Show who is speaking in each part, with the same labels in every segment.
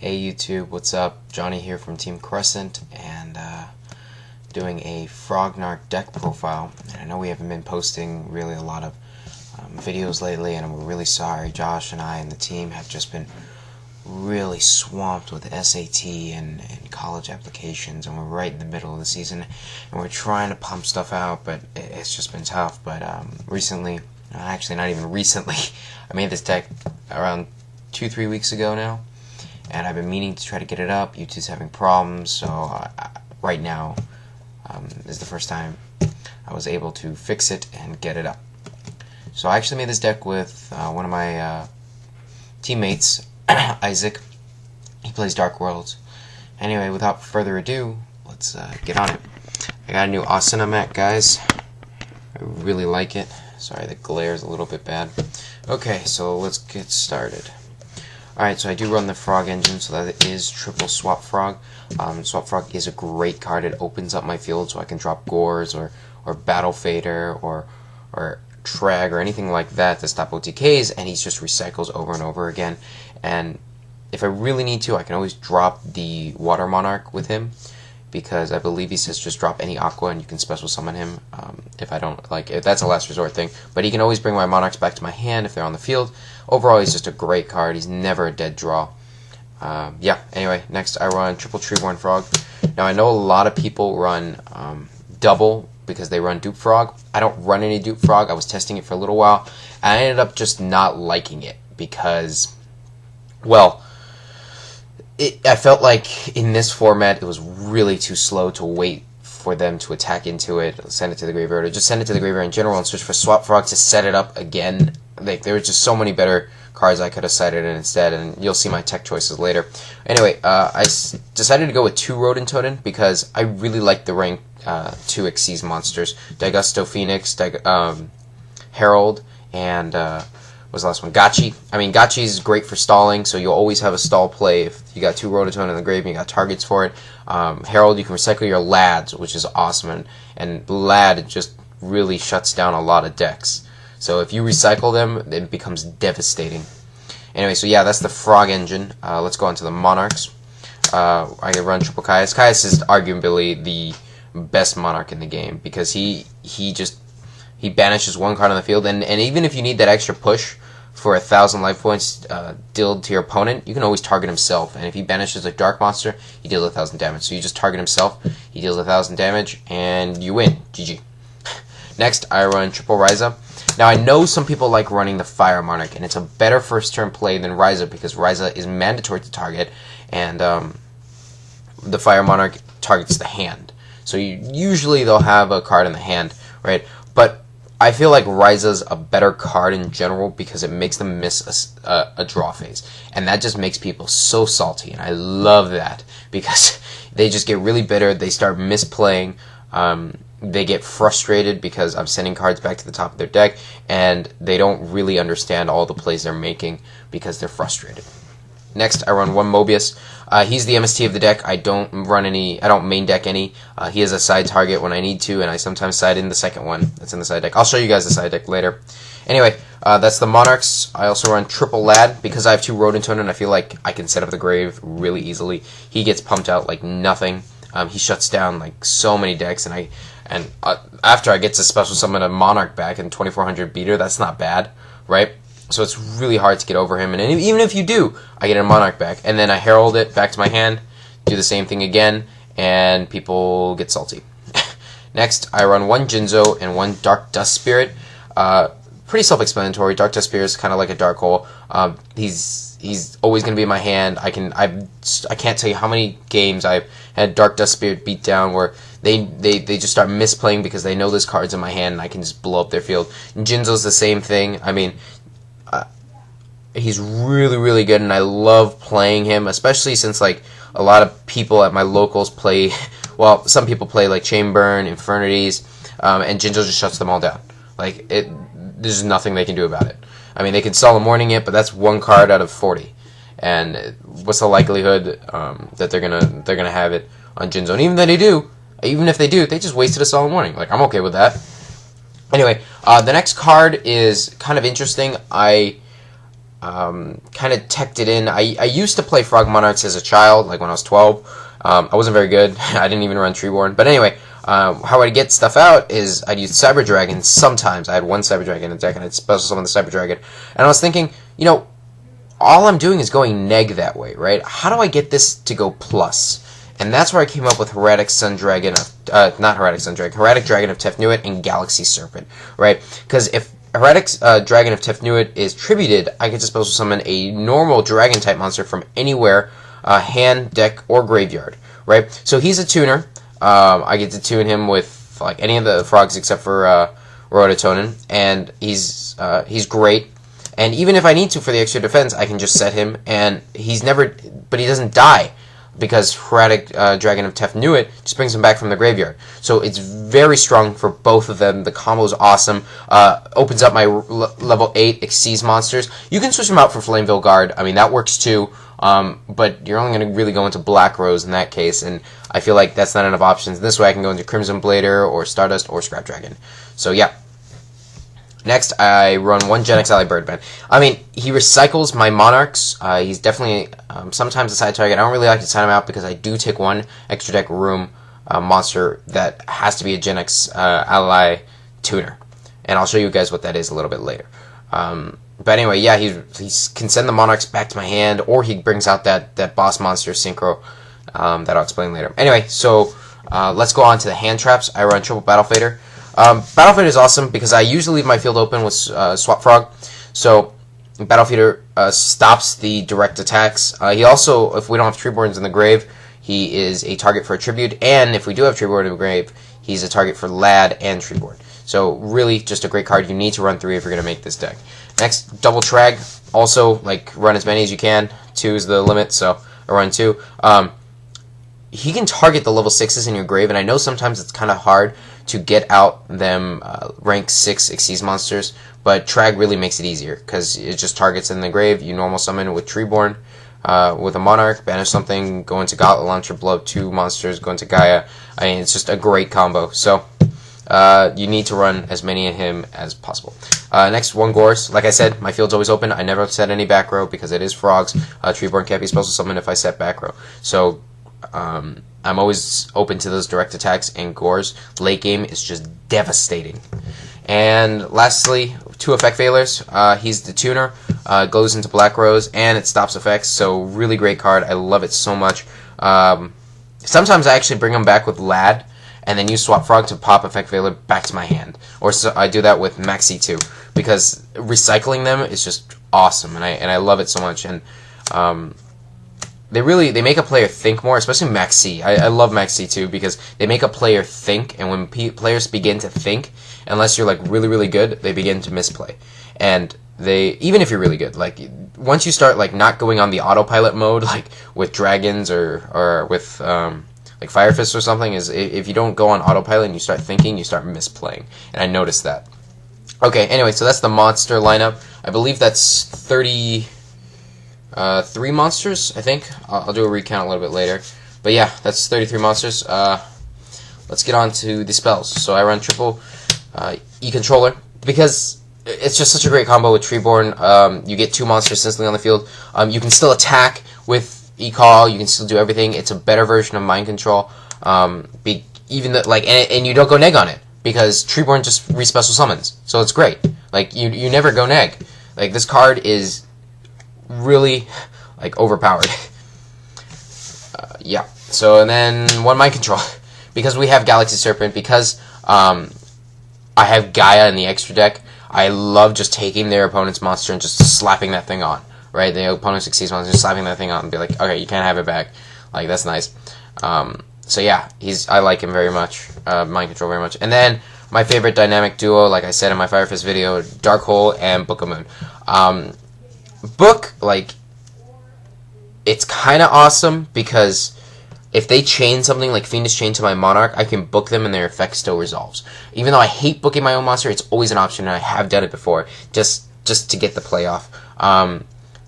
Speaker 1: Hey YouTube, what's up? Johnny here from Team Crescent, and doing a frognarch deck profile. And I know we haven't been posting really a lot of videos lately, and I'm really sorry. Josh and I and the team have just been really swamped with SAT and college applications, and we're right in the middle of the season, and we're trying to pump stuff out, but it's just been tough. But recently, actually not even recently, I made this deck around 2-3 weeks ago now, and I've been meaning to try to get it up. YouTube's having problems, so right now is the first time I was able to fix it and get it up. So I actually made this deck with one of my teammates, Isaac. He plays Dark Worlds. Anyway, without further ado, let's get on it. I got a new Asana mat, guys. I really like it. Sorry, the glare is a little bit bad. Okay, so let's get started. Alright, so I do run the frog engine, so that is triple swap frog. Swap frog is a great card. It opens up my field so I can drop gorz or battle fader or trag or anything like that to stop OTKs, and he just recycles over and over again. And if I really need to, I can always drop the water monarch with him, because I believe he says just drop any aqua and you can special summon him. If I don't, like, if that's a last resort thing. But he can always bring my monarchs back to my hand if they're on the field. Overall, he's just a great card. He's never a dead draw. Yeah, anyway, next I run triple treeborn frog. Now, I know a lot of people run double because they run dupe frog. I don't run any dupe frog. I was testing it for a little while, and I ended up just not liking it because, well, I felt like in this format it was really too slow to wait for them to attack into it, send it to the graveyard, or just send it to the graveyard in general and search for swap frog to set it up again. Like, there were just so many better cards I could have cited in instead, and you'll see my tech choices later. Anyway, I decided to go with 2 ronintoadin because I really like the rank 2 Xyz monsters. Daigusto Phoenix, Herald, and what's the last one? Gachi. I mean, Gachi is great for stalling, so you'll always have a stall play if you got 2 ronintoadin in the grave and you got targets for it. Herald, you can recycle your lads, which is awesome, and lad just really shuts down a lot of decks. So if you recycle them, it becomes devastating. Anyway, so yeah, that's the frog engine. Let's go on to the monarchs. I can run triple Caius. Caius is arguably the best monarch in the game because he banishes 1 card on the field, and even if you need that extra push for 1,000 life points dealt to your opponent, you can always target himself. And if he banishes a dark monster, he deals 1,000 damage. So you just target himself, he deals 1,000 damage, and you win. GG. Next, I run triple Ryza. Now, I know some people like running the Fire Monarch, and it's a better first turn play than Ryza because Ryza is mandatory to target, and the Fire Monarch targets the hand. So usually they'll have a card in the hand, right? But I feel like Ryza's a better card in general because it makes them miss a draw phase, and that just makes people so salty, and I love that because they just get really bitter. They start misplaying. They get frustrated because I'm sending cards back to the top of their deck, and they don't really understand all the plays they're making because they're frustrated. Next, I run 1 Mobius. He's the MST of the deck. I don't main deck any. He is a side target when I need to, and I sometimes side in the second one that's in the side deck. I'll show you guys the side deck later. Anyway, that's the monarchs. I also run triple lad because I have 2 ronintoadin, and I feel like I can set up the grave really easily. He gets pumped out like nothing. He shuts down like so many decks, and after I get to special summon a monarch back in 2400 beater, that's not bad, right? So it's really hard to get over him, and even if you do, I get a monarch back, and then I herald it back to my hand, do the same thing again, and people get salty. Next, I run 1 Jinzo and 1 Dark Dust Spirit. Pretty self-explanatory. Dark Dust Spirit is kind of like a dark hole. He's always going to be in my hand. I can't tell you how many games I've had Dark Dust Spirit beat down where they just start misplaying because they know this card's in my hand and I can just blow up their field. And Jinzo's the same thing. I mean, he's really, really good, and I love playing him, especially since, like, a lot of people at my locals play, well, some people play, like, Chainburn, Infernities, and Jinzo just shuts them all down. Like, there's nothing they can do about it. I mean, they can Solemn Warning it, but that's 1 card out of 40. And what's the likelihood that they're gonna have it on Jinzo? And even if they do, they just wasted a Solemn Warning. Like, I'm okay with that. Anyway, the next card is kind of interesting. kind of teched it in. I used to play frog monarchs as a child, like when I was 12. I wasn't very good. I didn't even run treeborn. But anyway, how I'd get stuff out is I'd use cyber dragon sometimes. I had one cyber dragon in the deck, and I'd special summon the cyber dragon. And I was thinking, you know, all I'm doing is going neg that way, right? How do I get this to go plus? And that's where I came up with Hieratic Sun Dragon of, not Hieratic Sun Dragon, Hieratic Dragon of Tefnuit and Galaxy Serpent, right? Because if Hieratic Dragon of Tefnuit is tributed, I can just special summon a normal dragon type monster from anywhere, hand, deck, or graveyard, right? So he's a tuner. I get to tune him with like any of the frogs except for ronintoadin, and he's great. And even if I need to for the extra defense, I can just set him, and he doesn't die, because Hieratic Dragon of Tefnuit just brings him back from the graveyard. So it's very strong for both of them. The combo is awesome. Opens up my level 8 Xyz monsters. You can switch them out for Flameville Guard. I mean, that works too. But you're only going to really go into Black Rose in that case, and I feel like that's not enough options. This way I can go into Crimson Blader, or Stardust, or Scrap Dragon. So yeah. Next, I run one r-genex ally Birdman. I mean, he recycles my monarchs. He's definitely sometimes a side target. I don't really like to sign him out because I do take one extra deck room monster that has to be a r-genex ally tuner. And I'll show you guys what that is a little bit later. But anyway, yeah, he can send the monarchs back to my hand, or he brings out that boss monster, synchron, that I'll explain later. Anyway, so let's go on to the hand traps. I run triple Battle Fader. Battle Fader is awesome because I usually leave my field open with Swap Frog. So Battle Fader stops the direct attacks. He also, if we don't have Treeborns in the grave, he is a target for a tribute. And if we do have Treeborn in the grave, he's a target for Lad and Treeborn. So really just a great card. You need to run 3 if you're going to make this deck. Next, double Trag. Also, like, run as many as you can. 2 is the limit, so I run 2. He can target the level 6s in your grave, and I know sometimes it's kind of hard to get out them rank 6 Xyz monsters, but Trag really makes it easier, because it just targets in the grave. You normal summon with Treeborn, with a Monarch, banish something, go into Gauntelet Launcher, blow up 2 monsters, go into Gaia. I mean, it's just a great combo. So you need to run as many of him as possible. Next, one gorz. Like I said, my field's always open. I never set any back row because it is frogs. Treeborn can't be special summoned if I set back row. So I'm always open to those direct attacks, and gorz late game is just devastating. And lastly, 2 effect veilers. He's the tuner, goes into Black Rose, and it stops effects, so really great card. I love it so much. Sometimes I actually bring him back with Lad, and then use Swap Frog to pop effect veiler back to my hand. Or so I do that with maxx too, because recycling them is just awesome, and I love it so much. And they make a player think more, especially maxx. I love maxx too, because they make a player think, and when players begin to think, unless you're like really good, they begin to misplay. And even if you're really good, like once you start like not going on the autopilot mode, like with dragons or with like Fire Fist or something, is if you don't go on autopilot and you start thinking, you start misplaying. And I noticed that. Okay, anyway, so that's the monster lineup. I believe that's 33 monsters, I think. I'll do a recount a little bit later. But yeah, that's 33 monsters. Let's get on to the spells. So I run triple E-Controller, because it's just such a great combo with Treeborn. You get 2 monsters instantly on the field. You can still attack with E-Call, you can still do everything. It's a better version of Mind Control. Even and you don't go neg on it, because Treeborn just re-special summons. So it's great. Like, you never go neg. Like, this card is really, like, overpowered. Yeah. So, and then 1 Mind Control. Because we have Galaxy Serpent, because I have Gaia in the extra deck, I love just taking their opponent's monster and just slapping that thing on. Right, the opponent succeeds on just slapping that thing on and be like, okay, you can't have it back. Like, that's nice. So yeah, I like him very much. Mind Control very much. And then my favorite dynamic duo, like I said in my Fire Fist video, Dark Hole and Book of Moon. Book, like, it's kind of awesome because if they chain something like Fiendish Chain to my Monarch, I can book them and their effect still resolves. Even though I hate booking my own monster, it's always an option, and I have done it before, just to get the play off.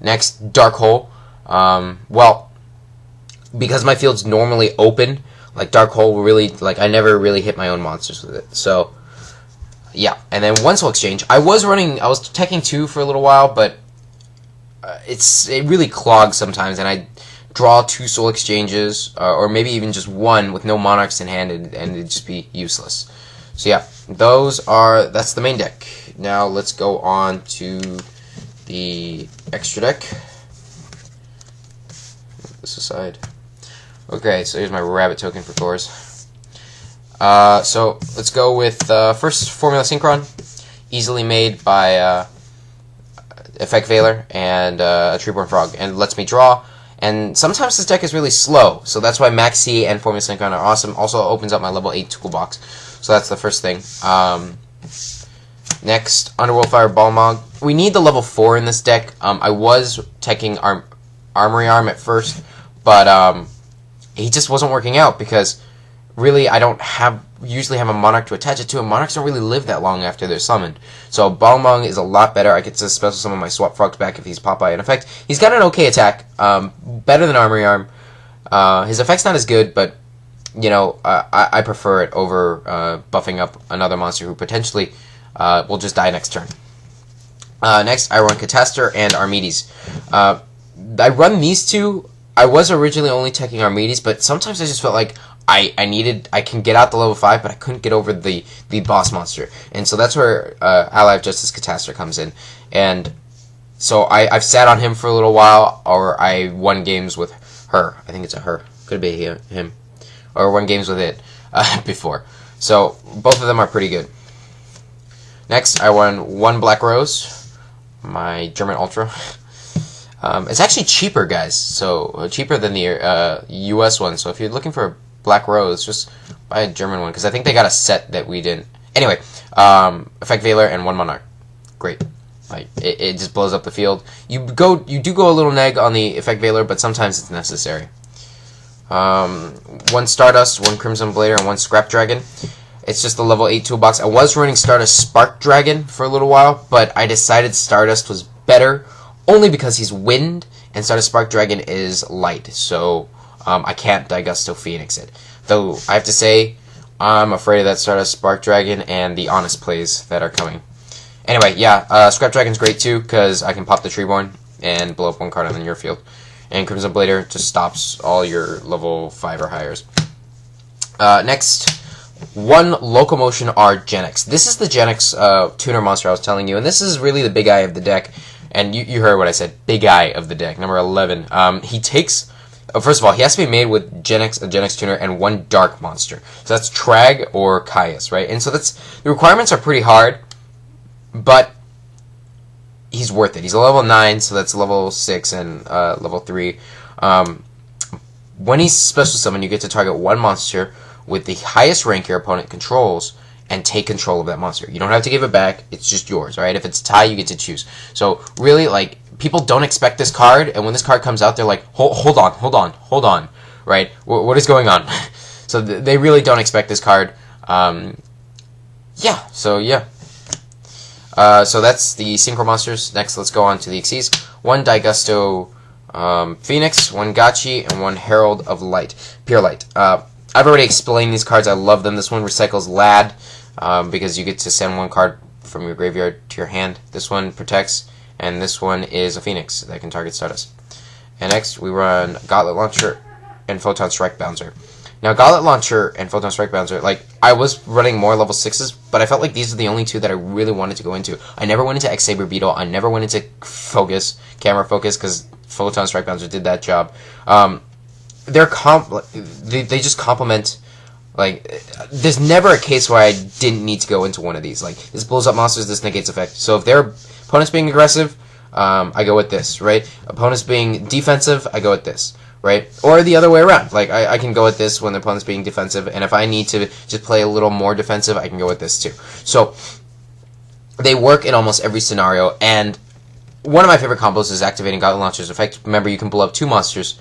Speaker 1: Next, Dark Hole. Well, because my field's normally open, like, Dark Hole will really, like, I never really hit my own monsters with it. So, yeah. And then One Soul Exchange. I was teching 2 for a little while, but it really clogs sometimes, and I draw 2 soul exchanges, or maybe even just 1 with no monarchs in hand, and it'd just be useless. So yeah, that's the main deck. Now let's go on to the extra deck. Move this aside. Okay, so here's my rabbit token for gorz. So let's go with first formula synchron, easily made by effect vieler and a treeborn frog, and lets me draw. And sometimes this deck is really slow, so that's why maxx and formula synchron are awesome. Also opens up my level 8 toolbox, so that's the first thing. Next, underworld fire balmung. We need the level 4 in this deck. I was teching armory arm at first, but he just wasn't working out because really I don't usually have a monarch to attach it to, and monarchs don't really live that long after they're summoned. So balmung is a lot better. I get to special summon my swap frogs back if he's Popeye. In effect, he's got an okay attack, better than armory arm. His effect's not as good, but you know, I prefer it over buffing up another monster who potentially will just die next turn. Next, I run catastor and armades. I run these two. I was originally only teching armades, but sometimes I just felt like I can get out the level 5, but I couldn't get over the boss monster, and so that's where Ally of Justice Catastor comes in. And so I've sat on him for a little while, or I won games with her. I think it's a her. Could be him, or won games with it before. So both of them are pretty good. Next, I won 1 black rose, my German Ultra. It's actually cheaper, guys. So cheaper than the US one. So if you're looking for a black rose, just buy a German one, because I think they got a set that we didn't. Anyway, effect vieler and 1 monarch. Great. Like it just blows up the field. You do go a little neg on the effect vieler, but sometimes it's necessary. 1 stardust, 1 crimson blader, and 1 scrap dragon. It's just the level 8 toolbox. I was running Stardust Spark Dragon for a little while, but I decided Stardust was better only because he's wind, and Stardust Spark Dragon is light, so I can't Digusto Phoenix it. Though, I have to say, I'm afraid of that Stardust Spark Dragon and the honest plays that are coming. Anyway, yeah, Scrap Dragon's great too, because I can pop the treeborn and blow up 1 card on your field. And Crimson Blader just stops all your level 5 or highers. Next, 1 locomotion r-genex. This is the Genex tuner monster I was telling you, and this is really the big eye of the deck. And you heard what I said, big eye of the deck, number 11. He takes, first of all, he has to be made with a Genex tuner, and 1 dark monster. So that's Trag or Caius, right? And so the requirements are pretty hard, but he's worth it. He's a level 9, so that's level 6 and level 3. When he's special summoned, you get to target 1 monster with the highest rank your opponent controls and take control of that monster. You don't have to give it back, it's just yours, right? If it's a tie, you get to choose. So really, like, people don't expect this card, and when this card comes out, they're like, hold on, right? What is going on? So they really don't expect this card. Yeah. So that's the synchro monsters. Next, let's go on to the XCs. 1 Digusto Phoenix, 1 Gachi, and 1 Herald of Light, Pure Light. I've already explained these cards. I love them. This one recycles Lad, because you get to send 1 card from your graveyard to your hand. This one protects, and this one is a Phoenix that can target Stardust. And next, we run Gauntlet Launcher and Photon Strike Bounzer. Now, Gauntlet Launcher and Photon Strike Bounzer, like, I was running more level 6s, but I felt like these are the only 2 that I really wanted to go into. I never went into X-Saber Beetle. I never went into Camera Focus, because Photon Strike Bounzer did that job. They just complement. Like, there's never a case where I didn't need to go into one of these. Like, this blows up monsters, this negates effect. So if their opponent's being aggressive, I go with this, right? Opponent's being defensive, I go with this, right? Or the other way around. Like, I can go with this when the opponent's being defensive, and if I need to just play a little more defensive, I can go with this too. So they work in almost every scenario, and one of my favorite combos is activating Gauntlet Launcher's effect. Remember, you can blow up 2 monsters,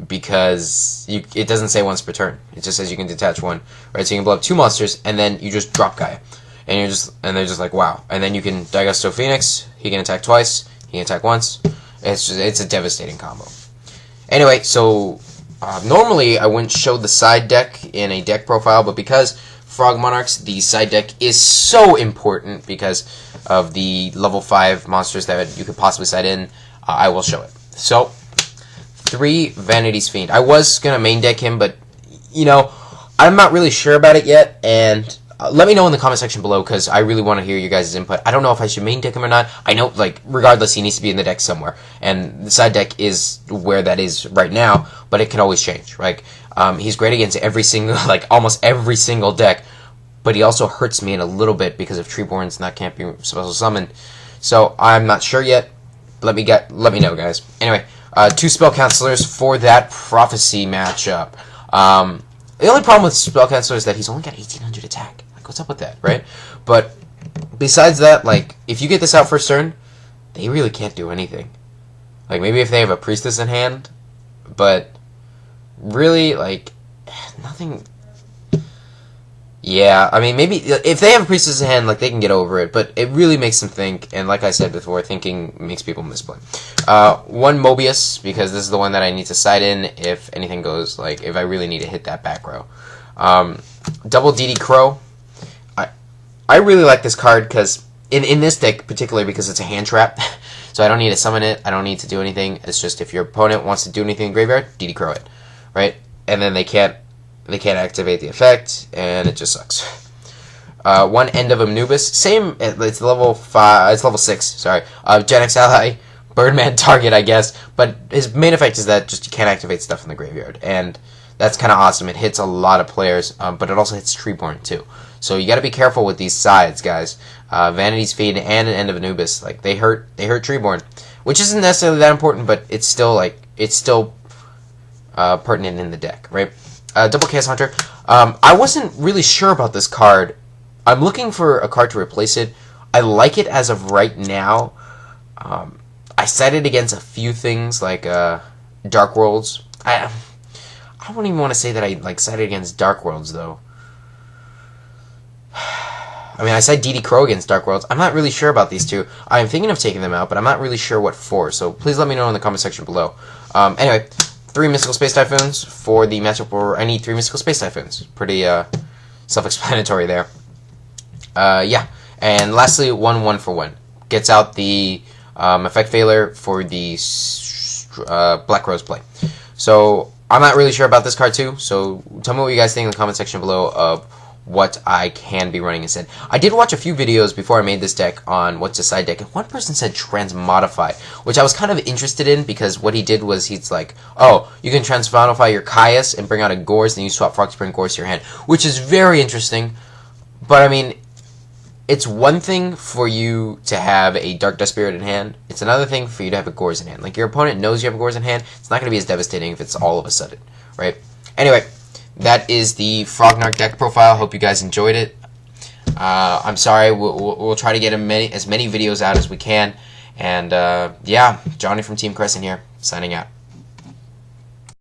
Speaker 1: because it doesn't say once per turn. It just says you can detach 1, right? So you can blow up 2 monsters, and then you just drop Gaia, and they're just like, wow. And then you can Digusto Phoenix. He can attack twice. He can attack once. It's a devastating combo. Anyway, so normally I wouldn't show the side deck in a deck profile, but because Frog Monarchs, the side deck is so important because of the level 5 monsters that you could possibly side in. I will show it. So, 3 Vanity's Fiend. I was going to main deck him, but, you know, I'm not really sure about it yet, and let me know in the comment section below, because I really want to hear you guys' input. I don't know if I should main deck him or not. I know, like, regardless, he needs to be in the deck somewhere, and the side deck is where that is right now, but it can always change, right? He's great against every single, like, almost every single deck, but he also hurts me in a little bit because of treeborns can't be special summoned. So I'm not sure yet. Let me know, guys. Anyway, 2 spell counselors for that prophecy matchup. The only problem with spell counselor is that he's only got 1800 attack. Like, what's up with that, right? But besides that, like, if you get this out first turn, they really can't do anything. Like, maybe if they have a priestess in hand, but really, like, nothing. Yeah, I mean, maybe if they have a priestess in hand, like, they can get over it, but it really makes them think, and like I said before, thinking makes people misplay. 1 Mobius, because this is the one that I need to side in if anything goes, like, if I really need to hit that back row. Double DD Crow. I really like this card, because, in this deck particularly, because it's a hand trap, so I don't need to summon it, I don't need to do anything, it's just if your opponent wants to do anything in the graveyard, DD Crow it, right? And then they can't activate the effect, and it just sucks. 1 End of Anubis, same. It's level 5. It's level 6. Sorry. r-genex ally, Birdman target, I guess. But his main effect is that just you can't activate stuff in the graveyard, and that's kind of awesome. It hits a lot of players, but it also hits treeborn too. So you got to be careful with these sides, guys. Vanity's Fiend and an End of Anubis, like they hurt treeborn, which isn't necessarily that important, but it's still pertinent in the deck, right? Double Chaos Hunter. I wasn't really sure about this card. I'm looking for a card to replace it. I like it as of right now. I sided against a few things like Dark Worlds. I don't even want to say that I like sided against Dark Worlds though. I mean, I said DD Crow against Dark Worlds. I'm not really sure about these two. I'm thinking of taking them out, but I'm not really sure what for. So please let me know in the comment section below. Anyway. 3 Mystical Space Typhoons for the matchup where I need 3 Mystical Space Typhoons. Pretty self-explanatory there. Yeah. And lastly, 1 for 1. Gets out the effect Vieler for the Black Rose play. So I'm not really sure about this card too. So tell me what you guys think in the comment section below of what I can be running instead. I did watch a few videos before I made this deck on what to side deck, and one person said transmodify, which I was kind of interested in because what he did was he's like, oh, you can transmodify your Caius and bring out a Gorz, and you swap Frog to bring Gorz to your hand, which is very interesting. But I mean, it's one thing for you to have a Dark Dust Spirit in hand. It's another thing for you to have a Gorz in hand. Like, your opponent knows you have a Gorz in hand. It's not going to be as devastating if it's all of a sudden, right? Anyway, that is the frognarch deck profile. Hope you guys enjoyed it. I'm sorry. We'll try to get as many videos out as we can. And yeah, Johnny from Team Crescent here, signing out.